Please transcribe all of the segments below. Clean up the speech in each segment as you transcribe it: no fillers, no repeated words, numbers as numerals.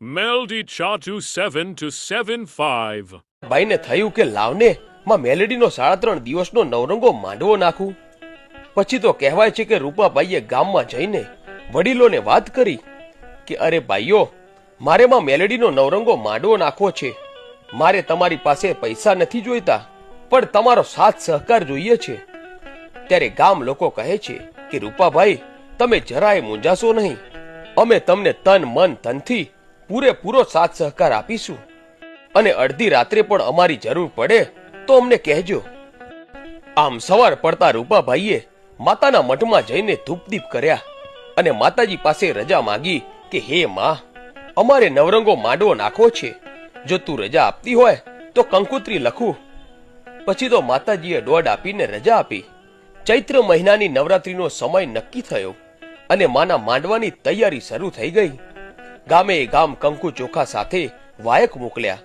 Melody Chatu 7 to 7-5. ભાઈને થયું કે લાવને માં મેલેડીનો 3.5 દિવસનો નવરંગો માંડવો નાખું. પછી તો કહેવાય છે કે રૂપાભાઈએ ગામમાં જઈને વડીલોને વાત કરી કે અરે ભાઈઓ, મારે માં મેલેડીનો નવરંગો માંડવો નાખવો છે. મારે તમારી પાસે પૈસા નથી જોઈતા, પણ તમારો સાથ સહકાર જોઈએ છે. ત્યારે ગામ લોકો કહે છે કે રૂપાભાઈ, તમે જરાય મૂંઝાશો નહીં. અમે તમને તન મન ધનથી પૂરેપૂરો સાથ સહકાર આપીશું, અને અડધી રાત્રે પણ અમારી જરૂર પડે તો અમને કહેજો. આમ સવાર પડતા રૂપાભાઈએ માતાના મઠમાં જઈને ધૂપદીપ કર્યા અને માતાજી પાસે રજા માંગી કે હે માં, અમારે નવરંગો માંડવો નાખવો છે. જો તું રજા આપતી હોય તો કંકુત્રી લખું. પછી તો માતાજીએ દોડ આપીને રજા આપી. ચૈત્ર મહિનાની નવરાત્રીનો સમય નક્કી થયો અને માના માંડવાની તૈયારી શરૂ થઈ ગઈ. ગામે ગામ કંકુ ચોખા સાથે વાયક મોકલ્યા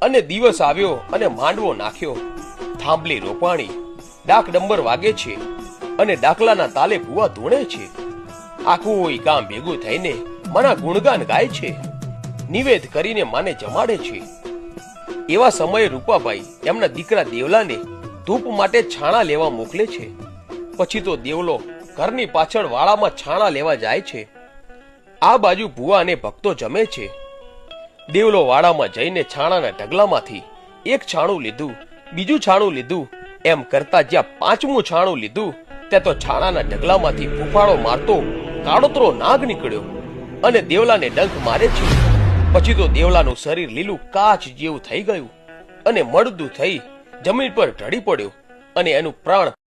અને દિવસ આવ્યો અને માંડવો નાખ્યો. થાંભલી રોપાણી, ડાક ડંબર વાગે છે અને ડાકલાના તાલે ભૂવા ધૂણે છે. આખું ગામ ભેગું થઈને માના ગુણગાન ગાય છે, નિવેદ કરીને માને જમાડે છે. એવા સમયે રૂપાભાઈ એમના દીકરા દેવલાને ધૂપ માટે છાણા લેવા મોકલે છે. પછી તો દેવલો ઘરની પાછળ વાળામાં છાણા લેવા જાય છે. આ બાજુ ભૂવા અને ભક્તો જમે છે. દેવલો વાડામાં જઈને છાણાના ઢગલામાંથી એક છાણું લીધું, બીજું છાણું લીધું, એમ કરતા જ્યાં 5મું છાણું લીધું ત્યાં તો છાણાના ઢગલામાંથી ફૂફાડો મારતો કાળોતરો નાગ નીકળ્યો અને દેવલાને ડંખ મારે છે. પછી તો દેવલાનું શરીર લીલું કાચ જેવું થઈ ગયું અને મળદું થઈ જમીન પર ઢળી પડ્યો અને એનું પ્રાણ